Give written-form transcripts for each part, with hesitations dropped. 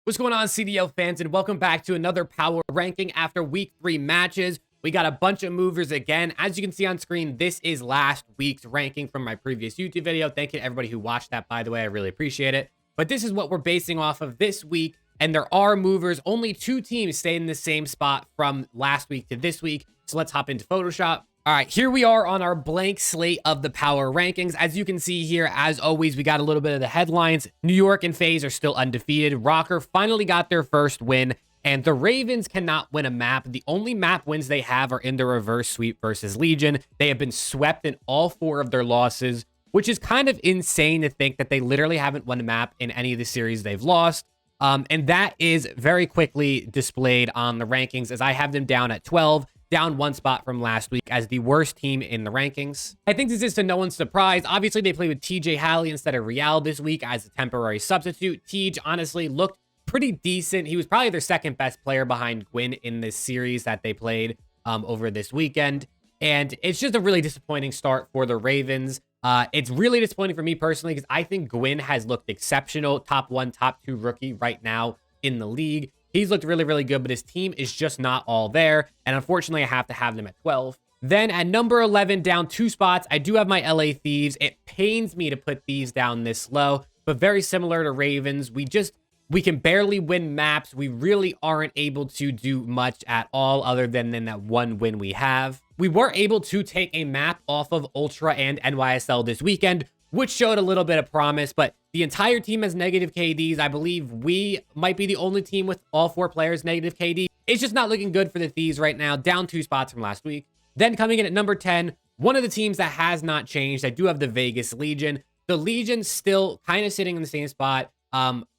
What's going on, CDL fans, and welcome back to another power ranking after week 3 matches. We got a bunch of movers again. As you can see on screen, this is last week's ranking from my previous YouTube video. Thank you to everybody who watched that, by the way. I really appreciate it. But this is what we're basing off of this week, and there are movers. Only 2 teams stayed in the same spot from last week to this week. So let's hop into Photoshop. All right, here we are on our blank slate of the power rankings. As you can see here, as always, we got a little bit of the headlines. New York and FaZe are still undefeated. Rocker finally got their first win, and the Ravens cannot win a map. The only map wins they have are in the reverse sweep versus Legion. They have been swept in all 4 of their losses, which is kind of insane to think that they literally haven't won a map in any of the series they've lost. And that is very quickly displayed on the rankings, as I have them down at 12. Down 1 spot from last week as the worst team in the rankings. I think this is to no one's surprise. Obviously, they played with TJ Halley instead of Real this week as a temporary substitute. TJ honestly looked pretty decent. He was probably their second best player behind Gwyn in this series that they played over this weekend. And it's just a really disappointing start for the Ravens. It's really disappointing for me personally because I think Gwyn has looked exceptional. Top 1, top 2 rookie right now in the league. He's looked really, really good, but his team is just not all there. And unfortunately, I have to have them at 12. Then at number 11, down 2 spots, I do have my LA Thieves. It pains me to put these down this low, but very similar to Ravens. We can barely win maps. We really aren't able to do much at all other than that 1 win we have. We were able to take a map off of Ultra and NYSL this weekend, which showed a little bit of promise, but the entire team has negative KDs. I believe we might be the only team with all 4 players negative KD. It's just not looking good for the Thieves right now, down 2 spots from last week. Then coming in at number 10, one of the teams that has not changed, I do have the Vegas Legion. The Legion still kind of sitting in the same spot.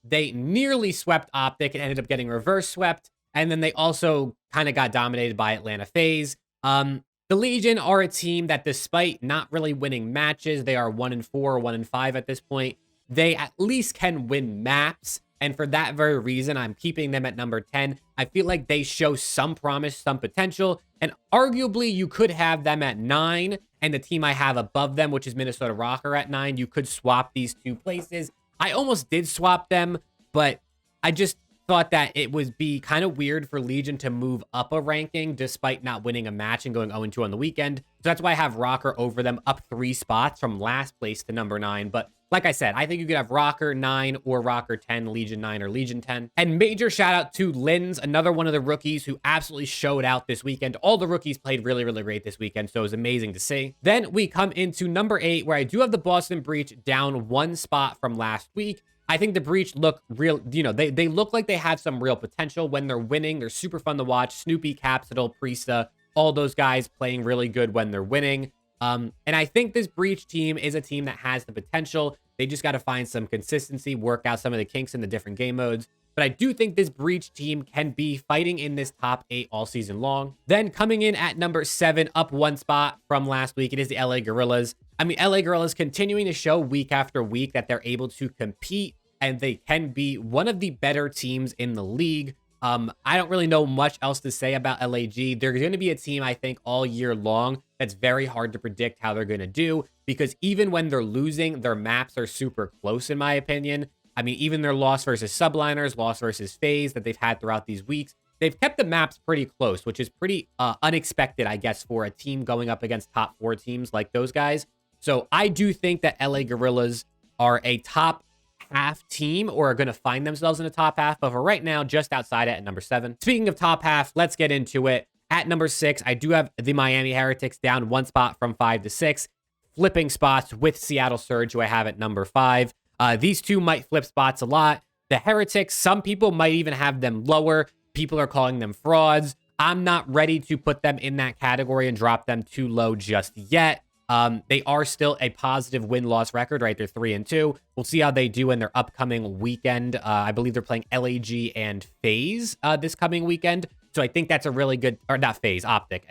They nearly swept Optic and ended up getting reverse swept, and then they also kind of got dominated by Atlanta FaZe. The Legion are a team that, despite not really winning matches, they are 1-4 or 1-5 at this point. They at least can win maps. And for that very reason, I'm keeping them at number 10. I feel like they show some promise, some potential. And arguably, you could have them at 9. And the team I have above them, which is Minnesota Rocker at 9, you could swap these 2 places. I almost did swap them, but I just thought that it would be kind of weird for Legion to move up a ranking despite not winning a match and going 0-2 on the weekend. So that's why I have Rocker over them, up 3 spots from last place to number 9. But like I said, I think you could have Rocker 9 or Rocker 10, Legion 9 or Legion 10. And major shout out to Lins, another one of the rookies who absolutely showed out this weekend. All the rookies played really, really great this weekend, so it was amazing to see. Then we come into number 8, where I do have the Boston Breach down 1 spot from last week. I think the Breach look real, they look like they have some real potential when they're winning. They're super fun to watch. Snoopy, Capsidal, Priesta, all those guys playing really good when they're winning. And I think this Breach team is a team that has the potential. They just got to find some consistency, work out some of the kinks in the different game modes. But I do think this Breach team can be fighting in this top 8 all season long. Then coming in at number 7, up 1 spot from last week, it is the LA Gorillas. I mean, LA Gorillas continuing to show week after week that they're able to compete and they can be one of the better teams in the league. I don't really know much else to say about LAG. They're going to be a team, I think, all year long that's very hard to predict how they're going to do, because even when they're losing, their maps are super close, in my opinion. I mean, even their loss versus Subliners, loss versus FaZe that they've had throughout these weeks, they've kept the maps pretty close, which is pretty unexpected, I guess, for a team going up against top 4 teams like those guys. So I do think that LA Gorillas are a top half team, or are going to find themselves in the top half, but for right now, just outside it at number 7. Speaking of top half, let's get into it. At number 6, I do have the Miami Heretics down 1 spot from 5 to 6, flipping spots with Seattle Surge, who I have at number 5. These 2 might flip spots a lot. The Heretics, some people might even have them lower. People are calling them frauds. I'm not ready to put them in that category and drop them too low just yet. They are still a positive win-loss record, right? They're 3-2. We'll see how they do in their upcoming weekend. I believe they're playing LAG and FaZe this coming weekend. So I think that's a really good, or not FaZe, Optic,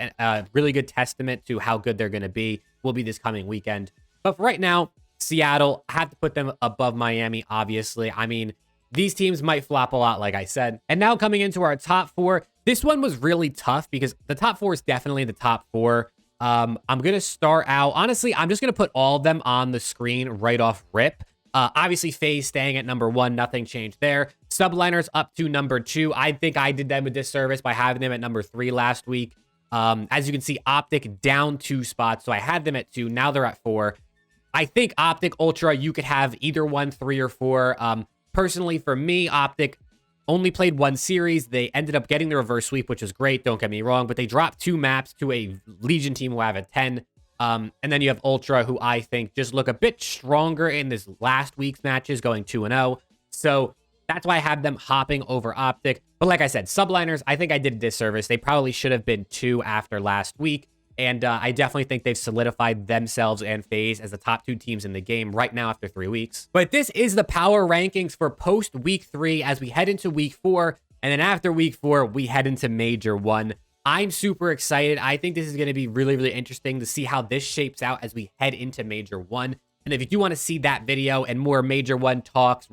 really good testament to how good they're going to be, will be this coming weekend. But for right now, Seattle, I have to put them above Miami, obviously. I mean, these teams might flop a lot, like I said. And now coming into our top 4, this one was really tough because the top 4 is definitely the top 4. I'm going to start out, honestly, I'm just going to put all of them on the screen right off rip. Obviously, FaZe staying at number 1, nothing changed there. Subliners up to number 2. I think I did them a disservice by having them at number 3 last week. As you can see, Optic down 2 spots, so I had them at 2. Now they're at 4. I think Optic Ultra, you could have either 1, 3, or 4. Personally, for me, Optic only played 1 series. They ended up getting the reverse sweep, which is great, don't get me wrong, but they dropped 2 maps to a Legion team who have a 10. And then you have Ultra, who I think just look a bit stronger in this last week's matches, going 2-0. So that's why I have them hopping over Optic. But like I said, Subliners, I think I did a disservice. They probably should have been 2 after last week. And I definitely think they've solidified themselves and FaZe as the top 2 teams in the game right now after 3 weeks. But this is the power rankings for post week 3 as we head into week 4. And then after week 4, we head into Major 1. I'm super excited. I think this is going to be really, really interesting to see how this shapes out as we head into Major 1. And if you do want to see that video and more Major 1 talks,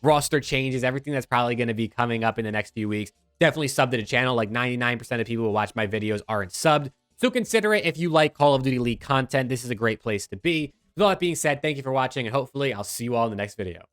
roster changes, everything that's probably going to be coming up in the next few weeks, definitely sub to the channel. Like 99% of people who watch my videos aren't subbed. So consider it if you like Call of Duty League content. This is a great place to be. With all that being said, thank you for watching, and hopefully I'll see you all in the next video.